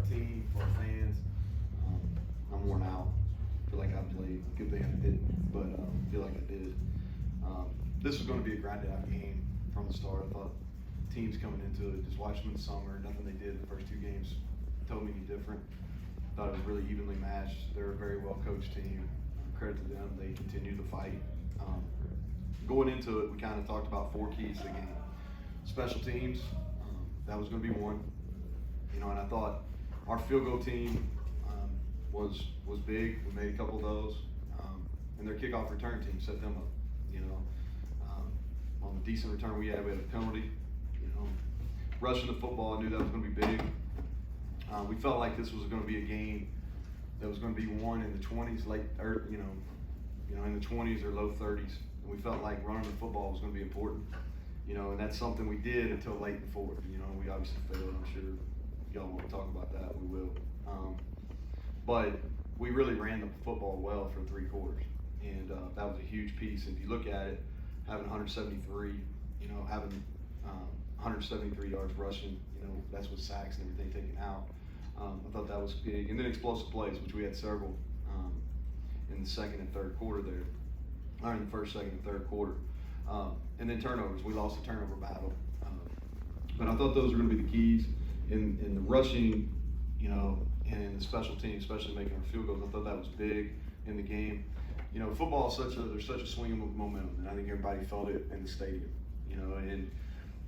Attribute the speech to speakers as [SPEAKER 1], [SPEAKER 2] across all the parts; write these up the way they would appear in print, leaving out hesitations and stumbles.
[SPEAKER 1] team, for our fans. I'm worn out. I feel like I played. Good thing I didn't, but I feel like I did. This was going to be a grinded out game from the start. I thought teams coming into it, just watching them in the summer, nothing they did in the first two games told me any different. Thought it was really evenly matched. They're a very well coached team. Credit to them, they continue to fight. Going into it, we kind of talked about 4 keys to the game. Special teams, that was going to be one. And I thought our field goal team was big. We made a couple of those, and their kickoff return team set them up. On the decent return we had a penalty. Rushing the football, I knew that was going to be big. We felt like this was going to be a game that was going to be won in the 20s, in the 20s or low 30s. And we felt like running the football was going to be important. And that's something we did until late in the fourth. We obviously failed. I'm sure y'all want to talk about that. We will. But we really ran the football well for 3 quarters, and that was a huge piece. If you look at it, having 173, having 173 yards rushing, that's with sacks and everything taken out. I thought that was big. And then explosive plays, which we had several in the second and third quarter there, or in the first, second, and third quarter. And then turnovers. We lost the turnover battle. But I thought those were going to be the keys in the rushing, and the special team, especially making our field goals. I thought that was big in the game. Football is there's such a swing of momentum, and I think everybody felt it in the stadium. And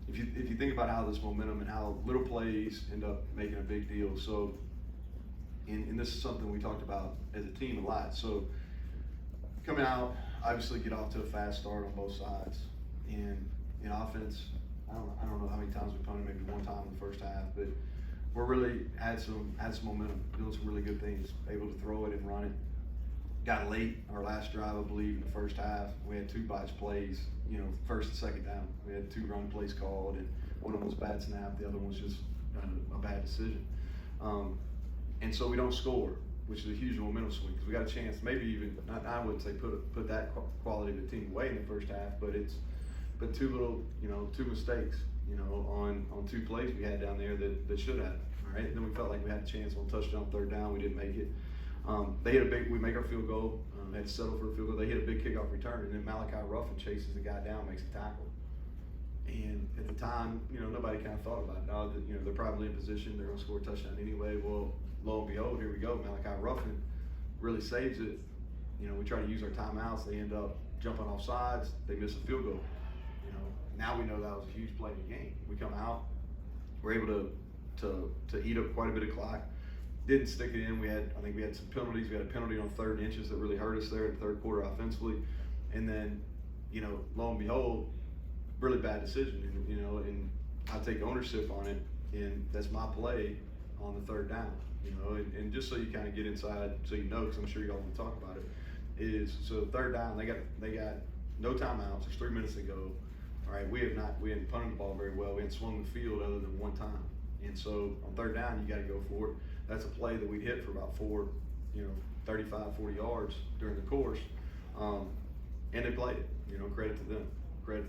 [SPEAKER 1] if you think about how this momentum and how little plays end up making a big deal. So, and this is something we talked about as a team a lot. So, coming out, obviously get off to a fast start on both sides. And in offense, I don't know how many times we punted, maybe one time in the first half, but we really had some momentum, doing some really good things, able to throw it and run it. Got late our last drive, I believe, in the first half. We had 2 botched plays, first and second down. We had 2 run plays called, and one of them was a bad snap, the other one was just a bad decision. And so we don't score, which is a huge momentum swing, because we got a chance, maybe even, I wouldn't say put that quality of the team away in the first half, but 2 mistakes, on 2 plays we had down there that should have. All right, and then we felt like we had a chance on touchdown, third down, we didn't make it. They hit we make our field goal, they had to settle for a field goal. They hit a big kickoff return, and then Malachi Ruffin chases the guy down, makes a tackle. And at the time, nobody kind of thought about it. Now that, they're probably in position, they're going to score a touchdown anyway. Well, lo and behold, here we go. Malachi Ruffin really saves it. We try to use our timeouts. They end up jumping off sides. They miss a field goal. Now we know that was a huge play in the game. We come out, we're able to eat up quite a bit of clock. Didn't stick it in. I think we had some penalties. We had a penalty on 3rd and inches that really hurt us there in the third quarter offensively. And then, lo and behold, really bad decision. And I take ownership on it, and that's my play on the 3rd down. And just so you kind of get inside, so because I'm sure y'all want to talk about it, is so 3rd down, they got no timeouts. There's 3 minutes to go. All right, we hadn't punted the ball very well. We hadn't swung the field other than one time. And so on 3rd down, you got to go for it. That's a play that we'd hit for about 35, 40 yards during the course. And they played it, credit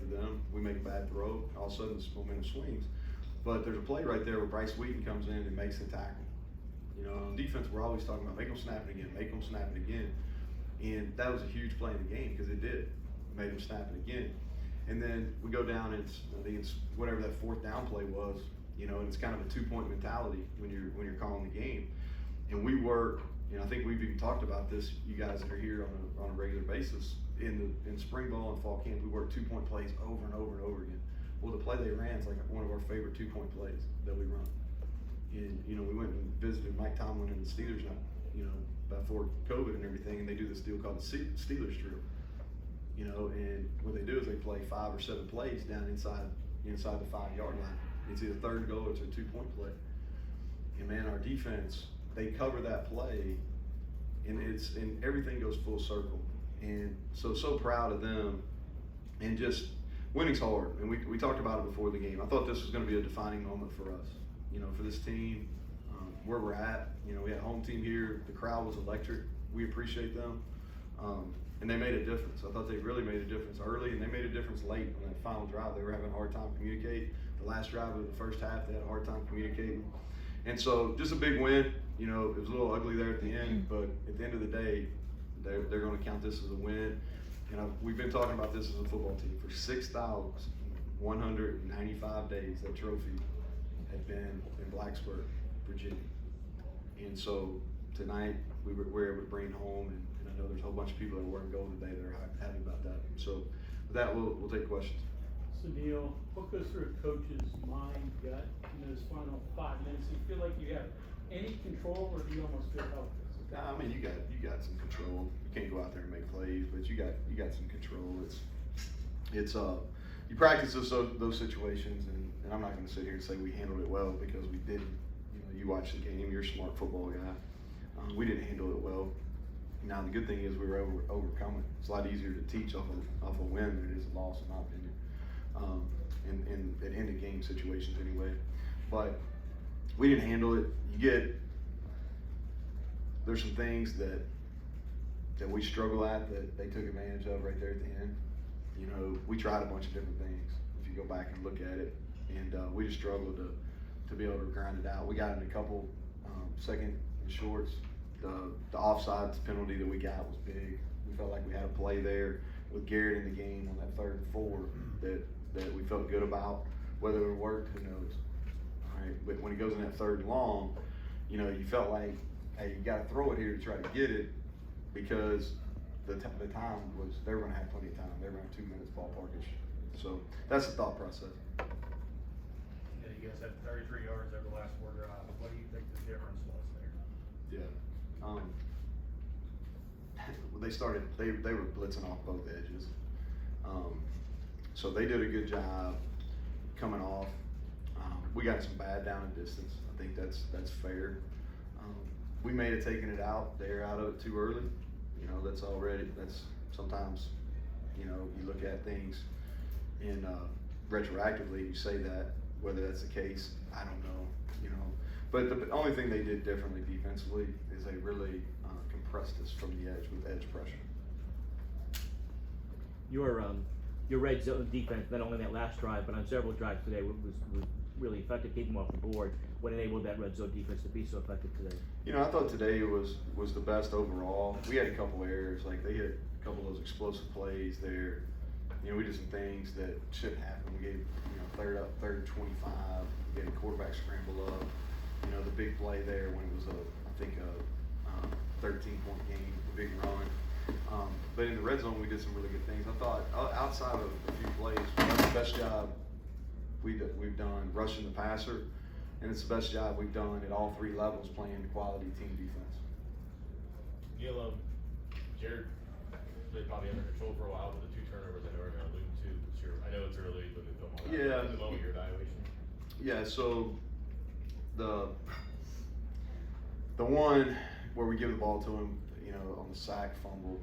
[SPEAKER 1] to them. We make a bad throw, all of a sudden this momentum swings. But there's a play right there where Bryce Wheaton comes in and makes the tackle. On defense, we're always talking about make them snap it again, make them snap it again. And that was a huge play in the game, because it did. It made them snap it again. And then we go down, and I think it's whatever that 4th down play was, and it's kind of a 2-point mentality when you're calling the game. And we work, I think we've even talked about this, you guys that are here on a regular basis, in spring ball and fall camp, we work 2-point plays over and over and over again. Well, the play they ran is like one of our favorite 2-point plays that we run. And, we went and visited Mike Tomlin and the Steelers, before COVID and everything, and they do this deal called the Steelers drill. And what they do is they play 5 or 7 plays down inside the 5-yard line. It's either 3rd and goal or it's a 2-point play. And man, our defense, they cover that play, and everything goes full circle. And so proud of them. And just winning's hard. And we talked about it before the game. I thought this was going to be a defining moment for us, for this team, where we're at. We had a home team here. The crowd was electric. We appreciate them. And they made a difference. I thought they really made a difference early, and they made a difference late on that final drive. They were having a hard time communicating. The last drive of the first half, they had a hard time communicating. And so just a big win. You know, it was a little ugly there at the end, but at the end of the day, they're going to count this as a win. You know, we've been talking about this as a football team for 6,195 days. That trophy had been in Blacksburg, Virginia. And so tonight we were able to bring it home, and I know there's a whole bunch of people that are wearing gold today that are happy about that. So with that, we'll take questions.
[SPEAKER 2] So Neal, what goes through a coach's mind, gut, in those final 5 minutes? Do you feel like you have any control, or do you almost feel helpless?
[SPEAKER 1] I mean, you got some control. You can't go out there and make plays, but you got some control. It's you practice those situations, and I'm not going to sit here and say we handled it well, because we didn't. You know, you watch the game. You're a smart football guy. We didn't handle it well. Now the good thing is we were able to overcome it. It's a lot easier to teach off a win than it is a loss, in my opinion. In end of game situations anyway. But we didn't handle it. There's some things that we struggle at that they took advantage of right there at the end. You know, we tried a bunch of different things, if you go back and look at it, and we just struggled to be able to grind it out. We got in a couple second and shorts. The offsides penalty that we got was big. We felt like we had a play there with Garrett in the game on that 3rd and 4 that we felt good about. Whether it worked, who knows? All right, but when it goes in that 3rd and long, you know, you felt like, hey, you got to throw it here to try to get it, because the time was, they were going to have plenty of time. They were going to have 2 minutes ballparkish. So that's the thought process.
[SPEAKER 3] Yeah, you guys had 33 yards over the last 4 drives. What do you think the difference was there?
[SPEAKER 1] Yeah. They were blitzing off both edges. So they did a good job coming off. We got some bad down and distance. I think that's fair. We may have taken it out. They're out of it too early. You know, that's sometimes, you know, you look at things and retroactively you say that. Whether that's the case, I don't know. You know, but the only thing they did differently defensively is they really compressed us from the edge with edge pressure.
[SPEAKER 4] Your red zone defense, not only that last drive, but on several drives today, was really effective, keeping them off the board. What enabled that red zone defense to be so effective today? You
[SPEAKER 1] know, I thought today was the best overall. We had a couple errors, like they hit a couple of those explosive plays there. You know, we did some things that shouldn't happen. We gave, you know, third and 25. We gave a quarterback scramble up. You know, the big play there when it was a 13-point game, a big run. But in the red zone, we did some really good things. I thought outside of a few plays, that's the best job we've done rushing the passer, and it's the best job we've done at all 3 levels playing quality team defense.
[SPEAKER 3] Neal, Jared, they probably under control for a while with the 2 turnovers I know we're going to allude to. I know it's early, but the moment your evaluation.
[SPEAKER 1] Yeah, so the one where we give the ball to him, you know, on the sack fumble,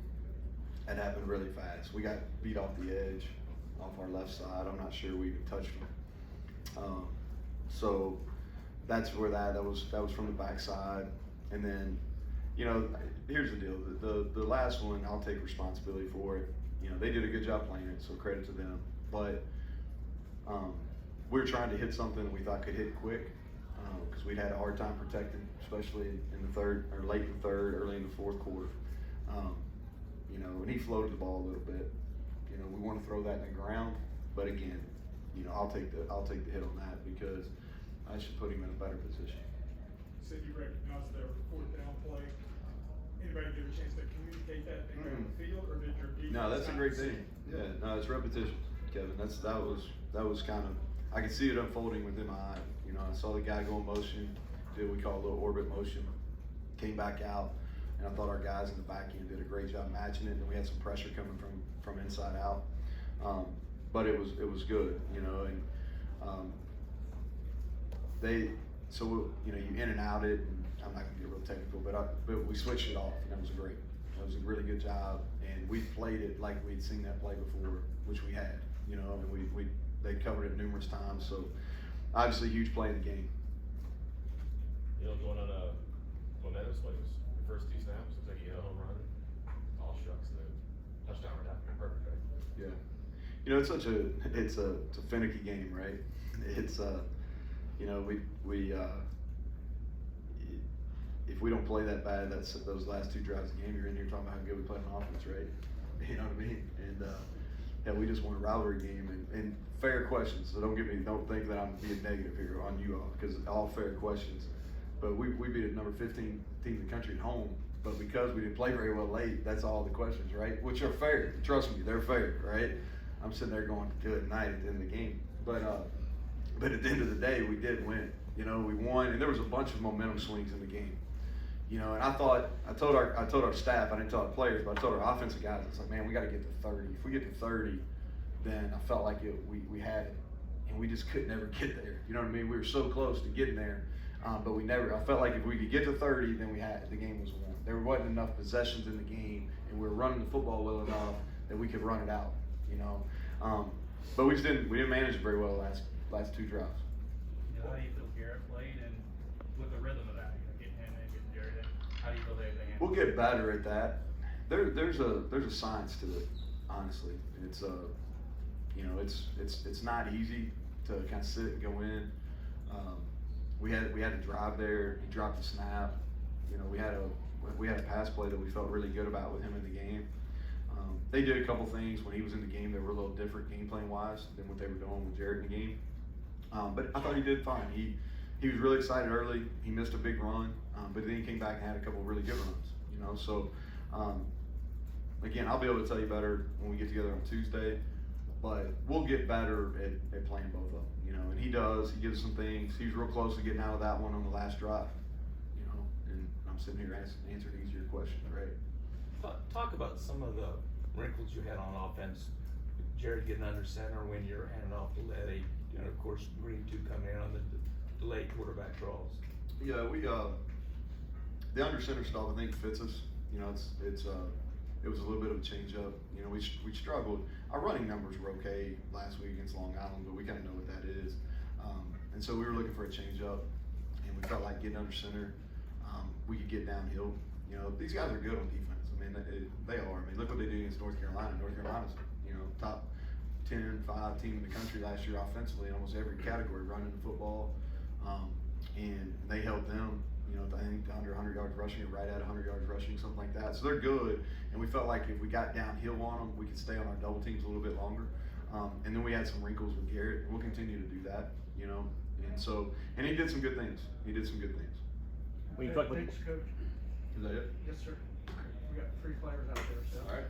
[SPEAKER 1] that happened really fast. We got beat off the edge, off our left side. I'm not sure we even touched him. So that's where that was from the backside. And then, you know, here's the deal. The last one, I'll take responsibility for it. You know, they did a good job playing it, so credit to them. But we were trying to hit something we thought could hit quick, because we'd had a hard time protecting, especially in the third, or late in the third, early in the fourth quarter. You know, and he floated the ball a little bit. You know, we want to throw that in the ground, but again, you know, I'll take the hit on that, because I should put him in a better position.
[SPEAKER 5] You said you recognized there was a 4th down play. Anybody get a chance to communicate that thing on the field, or did your defense?
[SPEAKER 1] No, that's a great thing. Yeah, no, it's repetition, Kevin. That was kind of, I could see it unfolding within my eye. You know, I saw the guy go in motion, did what we call a little orbit motion, came back out, and I thought our guys in the back end did a great job matching it. And we had some pressure coming from inside out, but it was good, you know. And you in and out it. And I'm not gonna get real technical, but we switched it off, and that was a really good job. And we played it like we'd seen that play before, which we had, you know. And they covered it numerous times. So obviously, huge play in the game.
[SPEAKER 3] You know, going on a momentum swing, the first 2 snaps, looks like you hit a home run. All shucks, and then touchdown right after. Perfect, right?
[SPEAKER 1] Yeah. You know, it's a finicky game, right? It's you know, we if we don't play that bad, those last 2 drives of the game, you're in here talking about how good we played on offense, right? You know what I mean? And yeah, we just won a rivalry game and fair questions. So don't think that I'm being negative here on you all, because all fair questions. But we beat a number 15 team in the country at home. But because we didn't play very well late, that's all the questions, right? Which are fair. Trust me, they're fair, right? I'm sitting there going, good night at the end of the game. But at the end of the day, we did win. You know, we won, and there was a bunch of momentum swings in the game. You know, and I told our staff, I didn't tell our players, but I told our offensive guys, it's like, man, we got to get to 30. If we get to 30, then I felt like we had it, and we just could never get there. You know what I mean? We were so close to getting there, but we never. I felt like if we could get to 30, then the game was won. There wasn't enough possessions in the game, and we were running the football well enough that we could run it out. You know, but we didn't manage it very well last 2 drives.
[SPEAKER 6] How do you feel Garrett played and with the rhythm of that, getting him in, getting Jared in? How do you feel they handle?
[SPEAKER 1] We'll get better at that. There's a science to it, honestly. It's you know, it's not easy to kind of sit and go in. We had to drive there. He dropped the snap. You know, we had a pass play that we felt really good about with him in the game. They did a couple things when he was in the game that were a little different game plan wise than what they were doing with Jared in the game. But I thought he did fine. He was really excited early. He missed a big run, but then he came back and had a couple really good runs. You know, so again, I'll be able to tell you better when we get together on Tuesday. But we'll get better at playing both of them. You know, and he does. He gives some things. He was real close to getting out of that one on the last drive. You know, and I'm sitting here answering easier questions, right?
[SPEAKER 7] Talk about some of the wrinkles you had on offense. Jared getting under center when you're handing off to Letty, and of course Green 2 coming in on the delayed quarterback draws.
[SPEAKER 1] Yeah, the under center stuff I think fits us. You know, it was a little bit of a change up. You know, we struggled. Our running numbers were okay last week against Long Island, but we kind of know what that is. And so we were looking for a change up, and we felt like getting under center, we could get downhill. You know, these guys are good on defense. I mean, they are. I mean, look what they did against North Carolina. North Carolina's, you know, top 10, 5 team in the country last year offensively in almost every category, running the football. And they held them, you know, I think under 100 yards rushing or right at 100 yards rushing, something like that. So they're good. And we felt like if we got downhill on them, we could stay on our double teams a little bit longer. And then we had some wrinkles with Garrett. We'll continue to do that, you know. And he did some good things.
[SPEAKER 4] When you talk about
[SPEAKER 5] Thanks, Coach.
[SPEAKER 1] Is that it?
[SPEAKER 5] Yes, sir. We got 3 players out there, so.
[SPEAKER 1] All right.